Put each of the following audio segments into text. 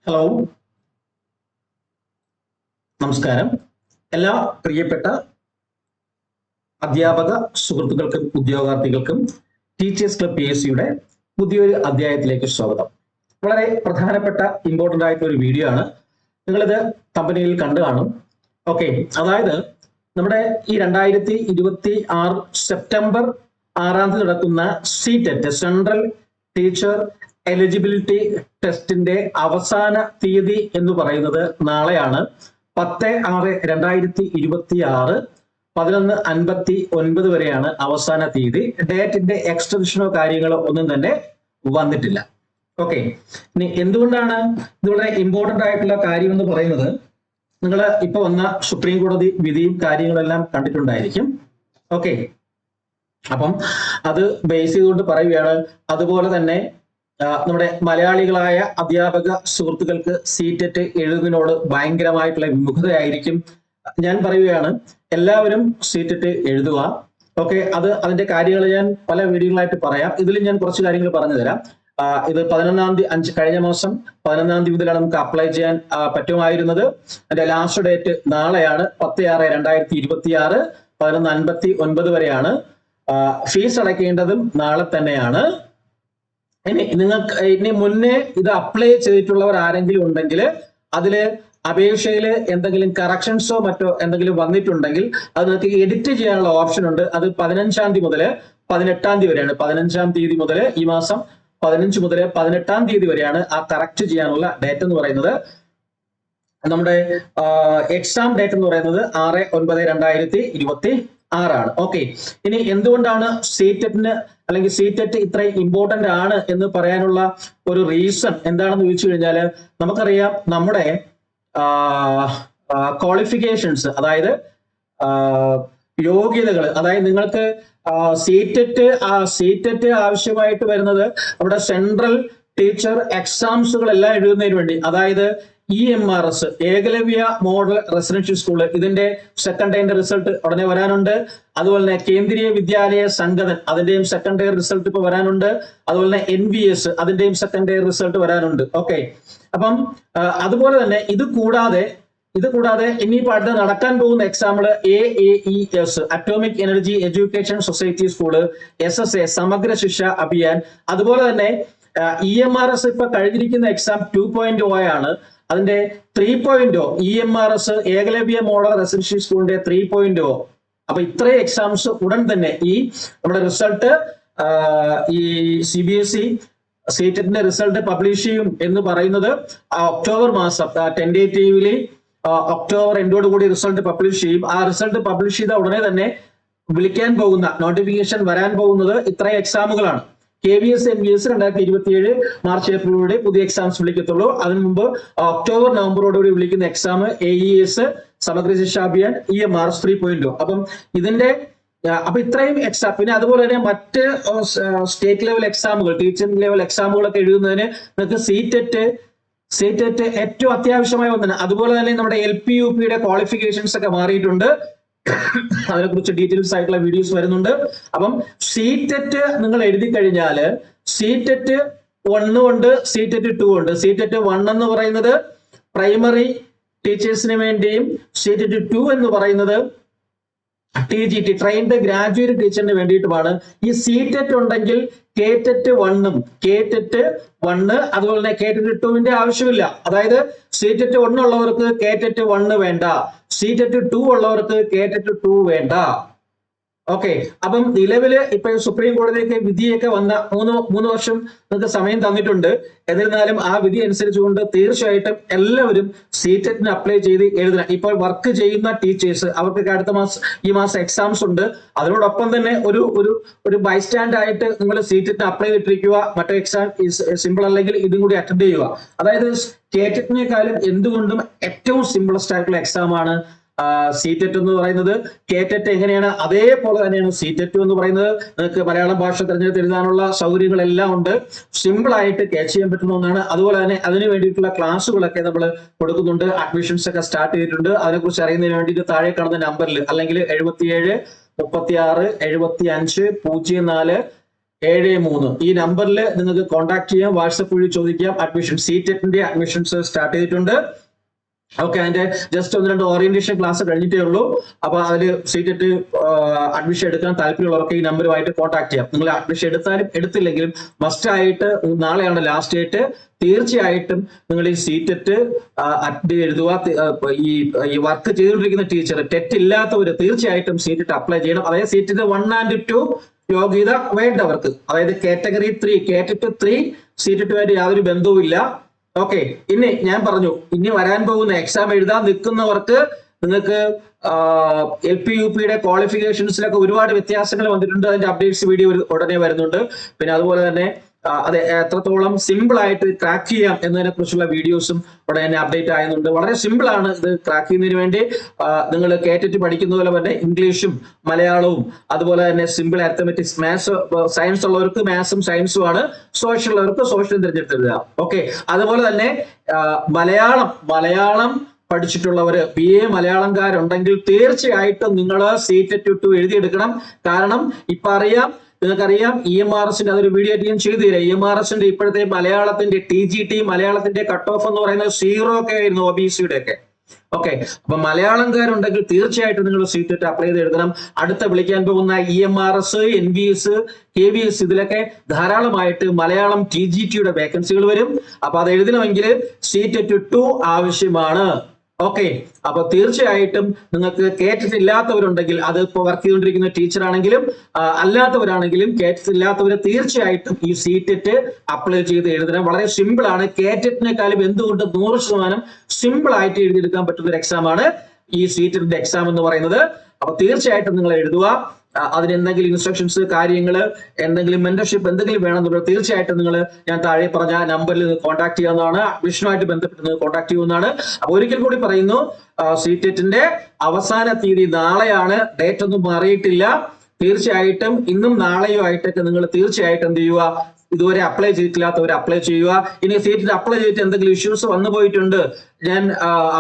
Hello, നമസ്കാരം. എല്ലാ പ്രിയപ്പെട്ട അധ്യാപക സുഹൃത്തുക്കൾക്കും ഉദ്യോഗാർത്ഥികൾക്കും ടീച്ചേഴ്സ് ക്ലബ് PSCയുടെ പുതിയൊരു അധ്യായത്തിലേക്ക് സ്വാഗതം. വളരെ പ്രധാനപ്പെട്ട ഇമ്പോർട്ടൻ്റ് ആയിട്ടുള്ള ഒരു വീഡിയോ ആണ്. നിങ്ങളിത് കമ്പനിയിൽ കണ്ടു കാണും. ഓക്കെ, അതായത് നമ്മുടെ ഈ 2026 സെപ്റ്റംബർ 6 നടക്കുന്ന CTET സെൻട്രൽ ടീച്ചർ എലിജിബിലിറ്റി ടെസ്റ്റിന്റെ അവസാന തീയതി എന്ന് പറയുന്നത് നാളെയാണ്. 10/6/2026 11:59 വരെയാണ് അവസാന തീയതി. ഡേറ്റിന്റെ എക്സ്റ്റൻഷനോ കാര്യങ്ങളോ ഒന്നും തന്നെ വന്നിട്ടില്ല. ഓക്കെ, ഇനി എന്തുകൊണ്ടാണ് ഇത് വളരെ ഇമ്പോർട്ടന്റ് ആയിട്ടുള്ള കാര്യം എന്ന് പറയുന്നത്, നിങ്ങൾ ഇപ്പൊ വന്ന സുപ്രീം കോടതി വിധിയും കാര്യങ്ങളെല്ലാം കണ്ടിട്ടുണ്ടായിരിക്കും. ഓക്കെ, അപ്പം അത് ബേസ് ചെയ്തുകൊണ്ട് പറയുകയാണ്. അതുപോലെ തന്നെ നമ്മുടെ മലയാളികളായ അധ്യാപക സുഹൃത്തുക്കൾക്ക് CTET എഴുതുന്നതിനോട് ഭയങ്കരമായിട്ടുള്ള വിമുഖതയായിരിക്കും. ഞാൻ പറയുകയാണ്, എല്ലാവരും CTET എഴുതുക. ഓക്കെ, അതിന്റെ കാര്യങ്ങൾ ഞാൻ പല വീഡിയോകളായിട്ട് പറയാം. ഇതിൽ ഞാൻ കുറച്ച് കാര്യങ്ങൾ പറഞ്ഞു തരാം. ഇത് 11-ാം തീയതി, കഴിഞ്ഞ മാസം 11-ാം തീയതി മുതലാണ് നമുക്ക് അപ്ലൈ ചെയ്യാൻ പറ്റുമായിരുന്നത്. അതിന്റെ ലാസ്റ്റ് ഡേറ്റ് നാളെയാണ്. 10/6/2026 11:59 വരെയാണ്. ഫീസ് അടയ്ക്കേണ്ടതും നാളെ തന്നെയാണ്. ഇനി മുന്നേ ഇത് അപ്ലൈ ചെയ്തിട്ടുള്ളവർ ആരെങ്കിലും ഉണ്ടെങ്കിൽ അതില് അപേക്ഷയിൽ എന്തെങ്കിലും കറക്ഷൻസോ മറ്റോ എന്തെങ്കിലും വന്നിട്ടുണ്ടെങ്കിൽ അത് നിങ്ങൾക്ക് എഡിറ്റ് ചെയ്യാനുള്ള ഓപ്ഷൻ ഉണ്ട്. അത് 15-ാം തീയതി മുതൽ 18-ാം തീയതി വരെയാണ്. 15-ാം തീയതി മുതൽ ഈ മാസം 15 മുതൽ 18-ാം തീയതി വരെയാണ് ആ കറക്റ്റ് ചെയ്യാനുള്ള ഡേറ്റ് എന്ന് പറയുന്നത്. നമ്മുടെ എക്സാം ഡേറ്റ് എന്ന് പറയുന്നത് 6/9/2026 ആണ്. ഓക്കെ, ഇനി എന്തുകൊണ്ടാണ് CTET-ന് അല്ലെങ്കിൽ CTET ഇത്രയും ഇമ്പോർട്ടന്റ് ആണ് എന്ന് പറയാനുള്ള ഒരു റീസൺ എന്താണെന്ന് ചോദിച്ചു കഴിഞ്ഞാൽ, നമുക്കറിയാം നമ്മുടെ ക്വാളിഫിക്കേഷൻസ്, അതായത് യോഗ്യതകൾ, അതായത് നിങ്ങൾക്ക് CTET ആവശ്യമായിട്ട് വരുന്നത് നമ്മുടെ സെൻട്രൽ ടീച്ചർ എക്സാംസുകൾ എല്ലാം എഴുതുന്നതിന് വേണ്ടി, അതായത് EMRS Eklavya model residential school, ഇതിന്റെ സെക്കൻഡ് ടൈമിന്റെ റിസൾട്ട് ഉടനെ വരാനുണ്ട്. അതുപോലെ തന്നെ കേന്ദ്രീയ വിദ്യാലയ സംഗതൻ, അതിന്റെയും സെക്കൻഡ് ടൈം റിസൾട്ട് ഇപ്പൊ വരാനുണ്ട്. അതുപോലെ തന്നെ NVS അതിന്റെയും സെക്കൻഡ് ടൈം റിസൾട്ട് വരാനുണ്ട്. ഓക്കെ, അപ്പം അതുപോലെ തന്നെ ഇത് കൂടാതെ ഇനിയിപ്പോൾ അടുത്ത് നടക്കാൻ പോകുന്ന example AAES atomic energy education society school, SSA Samagra ശിക്ഷ അഭിയാൻ. അതുപോലെ തന്നെ EMRS ഇപ്പൊ കഴിഞ്ഞിരിക്കുന്ന എക്സാം 2.0 ആണ്. അതിന്റെ 3.0 EMRS ഏകലവ്യ മോഡൽ റെസിഡൻഷ്യൽ സ്കൂളിന്റെ 3.0. അപ്പൊ ഇത്രയും എക്സാംസ് ഉടൻ തന്നെ ഈ നമ്മുടെ റിസൾട്ട് ഈ CBSE CTET-ന്റെ റിസൾട്ട് പബ്ലിഷ് ചെയ്യും എന്ന് പറയുന്നത് ഒക്ടോബർ മാസം ടെൻഡേറ്റീവ്ലി ഒക്ടോബർ എൻഡോട് കൂടി റിസൾട്ട് പബ്ലിഷ് ചെയ്യും. ആ റിസൾട്ട് പബ്ലിഷ് ചെയ്ത ഉടനെ തന്നെ വിളിക്കാൻ പോകുന്ന നോട്ടിഫിക്കേഷൻ വരാൻ പോകുന്നത് ഇത്രയും എക്സാമുകളാണ്. KVS NVS 2027 മാർച്ച് ഏപ്രിലോടെ പുതിയ എക്സാംസ് വിളിക്കത്തുള്ളൂ. അതിനു മുമ്പ് ഒക്ടോബർ നവംബറോടുകൂടി വിളിക്കുന്ന എക്സാം AES സമഗ്ര ശിക്ഷാ അഭിയാൻ EMRS 3.0. അപ്പം ഇത്രയും എക്സാം, പിന്നെ അതുപോലെ തന്നെ മറ്റ് സ്റ്റേറ്റ് ലെവൽ എക്സാമുകൾ, ടീച്ചിങ് ലെവൽ എക്സാമുകളൊക്കെ എഴുതുന്നതിന് നിങ്ങൾക്ക് CTET ഏറ്റവും അത്യാവശ്യമായ ഒന്നാണ്. അതുപോലെ തന്നെ നമ്മുടെ LP UPയുടെ ക്വാളിഫിക്കേഷൻസ് ഒക്കെ മാറിയിട്ടുണ്ട്. അതിനെക്കുറിച്ച് ഡീറ്റെയിൽസ് ആയിട്ടുള്ള വീഡിയോസ് വരുന്നുണ്ട്. അപ്പം CTET നിങ്ങൾ എഴുതി കഴിഞ്ഞാൽ CTET 1 ഉണ്ട്, CTET 2 ഉണ്ട്. CTET 1 എന്ന് പറയുന്നത് പ്രൈമറി ടീച്ചേഴ്സിന് വേണ്ടിയും CTET 2 എന്ന് പറയുന്നത് TGT ട്രെയിൻഡ് ഗ്രാജുവേറ്റ് ടീച്ചറിന് വേണ്ടിയിട്ടുമാണ്. ഈ CTET ഉണ്ടെങ്കിൽ KTET 1 അതുപോലെ തന്നെ KTET 2 ആവശ്യമില്ല. അതായത് CTET 1 ഉള്ളവർക്ക് KTET 1 വേണ്ട, CTET 2 ഉള്ളവർക്ക് KTET 2 വേണ്ട. ഓക്കെ, അപ്പം നിലവില് ഇപ്പൊ സുപ്രീം കോടതിയൊക്കെ വിധിയൊക്കെ വന്ന 3 വർഷം നിങ്ങൾക്ക് സമയം തന്നിട്ടുണ്ട്. എന്നിരുന്നാലും ആ വിധി അനുസരിച്ചുകൊണ്ട് തീർച്ചയായിട്ടും എല്ലാവരും CTET-ന് അപ്ലൈ ചെയ്ത് എഴുതണം. ഇപ്പോൾ വർക്ക് ചെയ്യുന്ന ടീച്ചേഴ്സ് അവർക്ക് അടുത്ത മാസം ഈ മാസം എക്സാംസ് ഉണ്ട്. അതിനോടൊപ്പം തന്നെ ഒരു ബൈസ്റ്റാൻഡ് ആയിട്ട് നിങ്ങൾ CTET-ന് അപ്ലൈ ചെയ്തിട്ടിരിക്കുക. മറ്റേ എക്സാം സിമ്പിൾ അല്ലെങ്കിൽ ഇതും കൂടി അറ്റൻഡ് ചെയ്യുക. അതായത് KTET-നേക്കാളും എന്തുകൊണ്ടും ഏറ്റവും സിമ്പിളസ്റ്റ് ആയിട്ടുള്ള എക്സാം ആണ് CTET എന്ന് പറയുന്നത്. KTET എങ്ങനെയാണ് അതേപോലെ തന്നെയാണ് CTET എന്ന് പറയുന്നത്. നിങ്ങൾക്ക് മലയാളം ഭാഷ തിരഞ്ഞെടുത്ത് എഴുതാനുള്ള സൗകര്യങ്ങളെല്ലാം ഉണ്ട്. സിമ്പിൾ ആയിട്ട് ക്യാച്ച് ചെയ്യാൻ പറ്റുന്ന ഒന്നാണ്. അതുപോലെ തന്നെ അതിന് വേണ്ടിയിട്ടുള്ള ക്ലാസ്സുകളൊക്കെ നമ്മൾ കൊടുക്കുന്നുണ്ട്. അഡ്മിഷൻസ് ഒക്കെ സ്റ്റാർട്ട് ചെയ്തിട്ടുണ്ട്. അതിനെക്കുറിച്ച് അറിയുന്നതിന് വേണ്ടിയിട്ട് താഴെ കാണുന്ന നമ്പറിൽ അല്ലെങ്കിൽ 77 36 75 04 73 ഈ നമ്പറിൽ നിങ്ങൾക്ക് കോൺടാക്ട് ചെയ്യാം, വാട്സപ്പ് വഴി ചോദിക്കാം. അഡ്മിഷൻ CTET-ന്റെ അഡ്മിഷൻസ് സ്റ്റാർട്ട് ചെയ്തിട്ടുണ്ട്. ഓക്കെ, അതിന്റെ ജസ്റ്റ് 1-2 ഓറിയന്റേഷൻ ക്ലാസ് കഴിഞ്ഞിട്ടേ ഉള്ളൂ. അപ്പൊ അതിൽ CTET അഡ്മിഷൻ എടുക്കാൻ താല്പര്യമുള്ളവർക്ക് ഈ നമ്പറുമായിട്ട് കോൺടാക്ട് ചെയ്യാം. നിങ്ങൾ അഡ്മിഷൻ എടുത്താലും എടുത്തില്ലെങ്കിലും മസ്റ്റ് ആയിട്ട് നാളെയാണ് ലാസ്റ്റ് ഡേറ്റ്. തീർച്ചയായിട്ടും നിങ്ങൾ ഈ CTET എഴുതുക. ഈ വർക്ക് ചെയ്തുകൊണ്ടിരിക്കുന്ന ടീച്ചർ, ടെറ്റ് ഇല്ലാത്തവര് തീർച്ചയായിട്ടും CTET അപ്ലൈ ചെയ്യണം. അതായത് CTET 1 and 2 യോഗ്യത വേണ്ടവർക്ക്, അതായത് കാറ്റഗറി 3 CAT 3 CTET-ുമായിട്ട് യാതൊരു ബന്ധവുമില്ല. ഓക്കെ, ഇനി ഞാൻ പറഞ്ഞു, ഇനി വരാൻ പോകുന്ന എക്സാം എഴുതാൻ നിൽക്കുന്നവർക്ക് നിങ്ങൾക്ക് LP UPയുടെ ക്വാളിഫിക്കേഷൻസിലൊക്കെ ഒരുപാട് വ്യത്യാസങ്ങൾ വന്നിട്ടുണ്ട്. അതിന്റെ അപ്ഡേറ്റ്സ് വീഡിയോ ഉടനെ വരുന്നുണ്ട്. പിന്നെ അതുപോലെ തന്നെ അത് എത്രത്തോളം സിമ്പിൾ ആയിട്ട് ക്രാക്ക് ചെയ്യാം എന്നതിനെ കുറിച്ചുള്ള വീഡിയോസും ഉടനെ തന്നെ അപ്ഡേറ്റ് ആകുന്നുണ്ട്. വളരെ സിമ്പിൾ ആണ് ഇത് ക്രാക്ക് ചെയ്യുന്നതിന് വേണ്ടി. നിങ്ങൾ കേട്ടിട്ട് പഠിക്കുന്ന പോലെ തന്നെ ഇംഗ്ലീഷും മലയാളവും അതുപോലെ തന്നെ സിമ്പിൾ അരിത്തമെറ്റിക്സ്, മാത്സ്, സയൻസ് ഉള്ളവർക്ക് മാത്സും സയൻസും ആണ്, സോഷ്യൽ ഉള്ളവർക്ക് സോഷ്യലും തിരഞ്ഞെടുത്തെഴുതുക. ഓക്കെ, അതുപോലെ തന്നെ മലയാളം പഠിച്ചിട്ടുള്ളവര് BA മലയാളംകാരുണ്ടെങ്കിൽ തീർച്ചയായിട്ടും നിങ്ങൾ CTET 2 എഴുതിയെടുക്കണം. കാരണം ഇപ്പൊ നിങ്ങൾക്കറിയാം EMRS-ന്റെ അതൊരു വീഡിയോ ഞാൻ ചെയ്തു തരാം. EMRS-ന്റെ ഇപ്പോഴത്തെ മലയാളത്തിന്റെ TGT മലയാളത്തിന്റെ കട്ട് ഓഫ് എന്ന് പറയുന്നത് 0 ഒക്കെ ആയിരുന്നു, OBC-യുടെ ഒക്കെ. ഓക്കെ, അപ്പൊ മലയാളംകാരുണ്ടെങ്കിൽ തീർച്ചയായിട്ടും നിങ്ങൾ CTET അപ്ലൈ ചെയ്ത് എഴുതണം. അടുത്ത വിളിക്കാൻ പോകുന്ന EMRS, NVS, KVS ഇതിലൊക്കെ ധാരാളമായിട്ട് മലയാളം TGT-യുടെ വേക്കൻസികൾ വരും. അപ്പൊ അത് എഴുതണമെങ്കിൽ CTET 2 ആവശ്യമാണ്. ഓക്കെ, അപ്പൊ തീർച്ചയായിട്ടും നിങ്ങൾക്ക് കേട്ടിട്ട് ഇല്ലാത്തവരുണ്ടെങ്കിൽ, അത് ഇപ്പോൾ വർക്ക് ചെയ്തുകൊണ്ടിരിക്കുന്ന ടീച്ചർ ആണെങ്കിലും അല്ലാത്തവരാണെങ്കിലും കേട്ടിട്ടില്ലാത്തവര് തീർച്ചയായിട്ടും ഈ CTET അപ്ലൈ ചെയ്ത് എഴുതണം. വളരെ സിമ്പിൾ ആണ്. കേറ്ററ്റിനേക്കാളും എന്തുകൊണ്ട് 100% സിമ്പിൾ ആയിട്ട് എഴുതിയെടുക്കാൻ പറ്റുന്ന ഒരു എക്സാം ആണ് ഈ CTET-ന്റെ എക്സാം എന്ന് പറയുന്നത്. അപ്പൊ തീർച്ചയായിട്ടും നിങ്ങൾ എഴുതുക. അതിന് എന്തെങ്കിലും ഇൻസ്ട്രക്ഷൻസ്, കാര്യങ്ങൾ, എന്തെങ്കിലും മെന്റർഷിപ്പ് എന്തെങ്കിലും വേണമെന്നുള്ളത് തീർച്ചയായിട്ടും നിങ്ങൾ ഞാൻ താഴെ പറഞ്ഞ നമ്പറിൽ കോൺടാക്ട് ചെയ്യാവുന്നതാണ്. അഡ്മിഷനുമായിട്ട് ബന്ധപ്പെട്ട് നിങ്ങൾ കോൺടാക്ട് ചെയ്യുന്നതാണ്. അപ്പൊ ഒരിക്കൽ കൂടി പറയുന്നു, CTET-ന്റെ അവസാന തീയതി നാളെയാണ്. ഡേറ്റ് ഒന്നും മാറിയിട്ടില്ല. തീർച്ചയായിട്ടും ഇന്നും നാളെയും ആയിട്ടൊക്കെ നിങ്ങൾ തീർച്ചയായിട്ടും എന്ത് ചെയ്യുക, ഇതുവരെ അപ്ലൈ ചെയ്തിട്ടില്ലാത്തവർ അപ്ലൈ ചെയ്യുക. ഇനി CTET അപ്ലൈ ചെയ്തിട്ട് എന്തെങ്കിലും ഇഷ്യൂസ് വന്നു പോയിട്ടുണ്ട്, ഞാൻ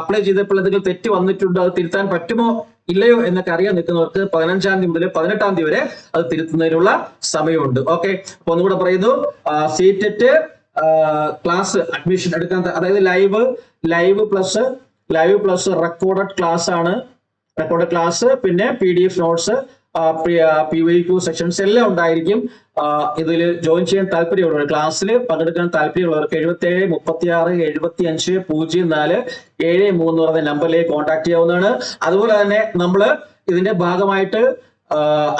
അപ്ലൈ ചെയ്തപ്പോൾ എന്തെങ്കിലും തെറ്റ് വന്നിട്ടുണ്ട്, അത് തിരുത്താൻ പറ്റുമോ ഇല്ലയോ എന്നൊക്കെ അറിയാൻ നിൽക്കുന്നവർക്ക് 15-ാം തീയതി മുതൽ 18-ാം തീയതി വരെ അത് തിരുത്തുന്നതിനുള്ള സമയമുണ്ട്. ഓക്കെ, അപ്പൊ ഒന്നുകൂടെ പറയുന്നു, CTET ക്ലാസ് അഡ്മിഷൻ എടുക്കാൻ, അതായത് ലൈവ് പ്ലസ് റെക്കോർഡഡ് ക്ലാസ് ആണ്. റെക്കോർഡഡ് ക്ലാസ്, പിന്നെ PDF നോട്ട്സ്, PYQ സെക്ഷൻസ് എല്ലാം ഉണ്ടായിരിക്കും. ഇതിൽ ജോയിൻ ചെയ്യാൻ താല്പര്യമുള്ളവർ, ക്ലാസ്സിൽ പങ്കെടുക്കാൻ താല്പര്യമുള്ളവർക്ക് 77 36 75 04 73 പറഞ്ഞ നമ്പറിലേക്ക് കോൺടാക്ട് ചെയ്യാവുന്നതാണ്. അതുപോലെ തന്നെ നമ്മൾ ഇതിന്റെ ഭാഗമായിട്ട്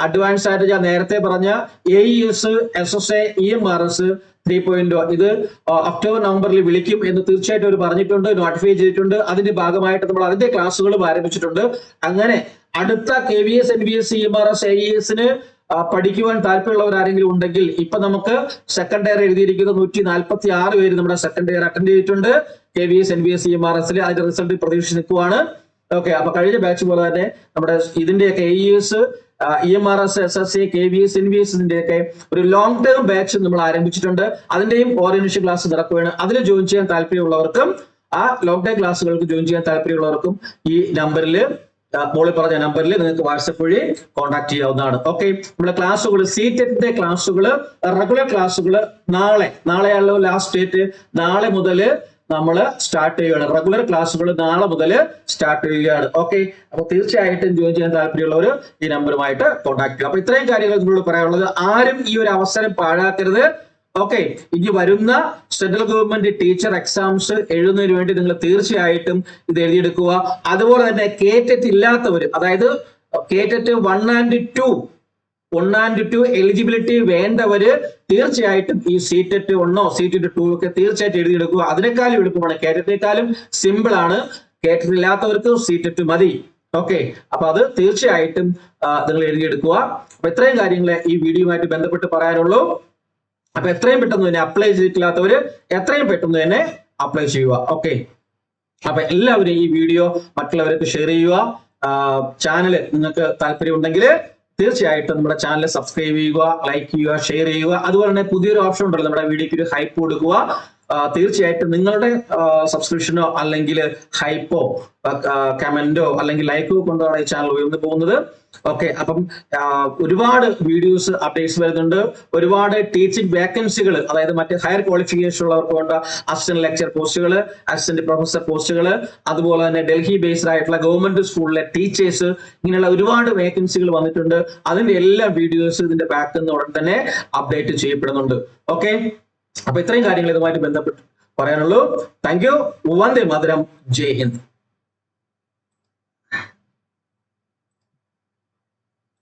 അഡ്വാൻസ് ആയിട്ട് ഞാൻ നേരത്തെ പറഞ്ഞ AES, SSA, EMRS 3.0 ഇത് ഒക്ടോബർ നവംബറിൽ വിളിക്കും എന്ന് തീർച്ചയായിട്ടും അവർ പറഞ്ഞിട്ടുണ്ട്, നോട്ടിഫൈ ചെയ്തിട്ടുണ്ട്. അതിന്റെ ഭാഗമായിട്ട് നമ്മൾ അതിന്റെ ക്ലാസ്സുകളും ആരംഭിച്ചിട്ടുണ്ട്. അങ്ങനെ അടുത്ത KVS, NVS, EMRS, AES-ന് പഠിക്കുവാൻ താല്പര്യമുള്ളവർ ആരെങ്കിലും ഉണ്ടെങ്കിൽ, ഇപ്പൊ നമുക്ക് സെക്കൻഡ് ഇയർ എഴുതിയിരിക്കുന്ന 146 പേര് നമ്മുടെ സെക്കൻഡ് ഇയർ അറ്റൻഡ് ചെയ്തിട്ടുണ്ട് KVS, NVS, EMRS-ൽ. അതിന്റെ റിസൾട്ട് പ്രതീക്ഷിച്ച് നിൽക്കുവാണ്. ഓക്കെ, അപ്പൊ കഴിഞ്ഞ ബാച്ച് പോലെ തന്നെ നമ്മുടെ ഇതിന്റെയൊക്കെ AES, EMRS, SSA, KVS, NVS-ന്റെയൊക്കെ ഒരു ലോങ് ടേം ബാച്ച് നമ്മൾ ആരംഭിച്ചിട്ടുണ്ട്. അതിന്റെയും ഓറിയന്റേഷൻ ക്ലാസ് നടക്കുകയാണ്. അതിൽ ജോയിൻ ചെയ്യാൻ താല്പര്യമുള്ളവർക്കും ആ ലോങ് ടൈം ക്ലാസ്സുകൾക്ക് ജോയിൻ ചെയ്യാൻ താല്പര്യമുള്ളവർക്കും ഈ നമ്പറിൽ, മോളിൽ പറഞ്ഞ നമ്പറിൽ നിങ്ങൾക്ക് വാട്സപ്പ് വഴി കോൺടാക്ട് ചെയ്യാവുന്നതാണ്. ഓക്കെ, നമ്മുടെ ക്ലാസ്സുകൾ, CTET-ന്റെ ക്ലാസ്സുകൾ, റെഗുലർ ക്ലാസ്സുകൾ നാളെയാണല്ലോ ലാസ്റ്റ് ഡേറ്റ്. നാളെ മുതൽ നമ്മൾ സ്റ്റാർട്ട് ചെയ്യുകയാണ്. റെഗുലർ ക്ലാസ്സുകൾ നാളെ മുതൽ സ്റ്റാർട്ട് ചെയ്യുകയാണ്. ഓക്കെ, അപ്പൊ തീർച്ചയായിട്ടും ജോയിൻ ചെയ്യാൻ താല്പര്യമുള്ളവർ ഈ നമ്പറുമായിട്ട് കോൺടാക്ട് ചെയ്യുക. അപ്പൊ ഇത്രയും കാര്യങ്ങൾ നിങ്ങളോട് പറയാനുള്ളത്. ആരും ഈ ഒരു അവസരം പാഴാക്കരുത്. ഓക്കെ, ഇനി വരുന്ന സെൻട്രൽ ഗവൺമെന്റ് ടീച്ചർ എക്സാംസ് എഴുതുന്നതിന് വേണ്ടി നിങ്ങൾ തീർച്ചയായിട്ടും ഇത് എഴുതിയെടുക്കുക. അതുപോലെ തന്നെ കേറ്ററ്റ് ഇല്ലാത്തവർ, അതായത് കേറ്ററ്റ് 1 and 2 എലിജിബിലിറ്റി വേണ്ടവര് തീർച്ചയായിട്ടും ഈ CTET 1 CTET 2 ഒക്കെ തീർച്ചയായിട്ടും എഴുതിയെടുക്കുക. അതിനേക്കാളും എളുപ്പമാണ്, കേറ്ററ്റിനേക്കാളും സിമ്പിൾ ആണ്. കേറ്ററ്റ് ഇല്ലാത്തവർക്ക് CTET മതി. ഓക്കെ, അപ്പൊ അത് തീർച്ചയായിട്ടും നിങ്ങൾ എഴുതിയെടുക്കുക. അപ്പൊ ഇത്രയും കാര്യങ്ങളെ ഈ വീഡിയോയുമായിട്ട് ബന്ധപ്പെട്ട് പറയാനുള്ളൂ. അപ്പൊ എത്രയും പെട്ടെന്ന് തന്നെ അപ്ലൈ ചെയ്തിട്ടില്ലാത്തവര് എത്രയും പെട്ടെന്ന് തന്നെ അപ്ലൈ ചെയ്യുക. ഓക്കെ, അപ്പൊ എല്ലാവരും ഈ വീഡിയോ മറ്റുള്ളവർക്ക് ഷെയർ ചെയ്യുക. ചാനൽ നിങ്ങൾക്ക് താല്പര്യമുണ്ടെങ്കിൽ തീർച്ചയായിട്ടും നമ്മുടെ ചാനൽ സബ്സ്ക്രൈബ് ചെയ്യുക, ലൈക്ക് ചെയ്യുക, ഷെയർ ചെയ്യുക. അതുപോലെ തന്നെ പുതിയൊരു ഓപ്ഷൻ ഉണ്ടല്ലോ, നമ്മുടെ വീഡിയോക്ക് ഒരു ഹൈപ്പ് കൊടുക്കുക. തീർച്ചയായിട്ടും നിങ്ങളുടെ സബ്സ്ക്രിപ്ഷനോ അല്ലെങ്കിൽ ഹൈപ്പോ കമന്റോ അല്ലെങ്കിൽ ലൈക്കോ കൊണ്ടാണ് ഈ ചാനൽ ഉയർന്നു പോകുന്നത്. ഓക്കെ, അപ്പം ഒരുപാട് വീഡിയോസ് അപ്ഡേറ്റ്സ് വരുന്നുണ്ട്. ഒരുപാട് ടീച്ചിങ് വേക്കൻസികൾ, അതായത് മറ്റ് ഹയർ ക്വാളിഫിക്കേഷൻ ഉള്ളവർക്ക് വേണ്ട അസിസ്റ്റന്റ് ലെക്ചർ പോസ്റ്റുകൾ, അസിസ്റ്റന്റ് പ്രൊഫസർ പോസ്റ്റുകൾ, അതുപോലെ തന്നെ ഡൽഹി ബേസ്ഡ് ആയിട്ടുള്ള ഗവൺമെന്റ് സ്കൂളിലെ ടീച്ചേഴ്സ്, ഇങ്ങനെയുള്ള ഒരുപാട് വേക്കൻസികൾ വന്നിട്ടുണ്ട്. അതിന്റെ എല്ലാ വീഡിയോസ് ഇതിന്റെ ബാക്കിൽ നിന്ന് ഉടൻ തന്നെ അപ്ഡേറ്റ് ചെയ്യപ്പെടുന്നുണ്ട്. ഓക്കെ, അപ്പൊ ഇത്രയും കാര്യങ്ങൾ ഇതുമായിട്ട് ബന്ധപ്പെട്ട് പറയാനുള്ളൂ. Thank you. വന്ദേ മാതരം. ജയ് ഹിന്ദ്.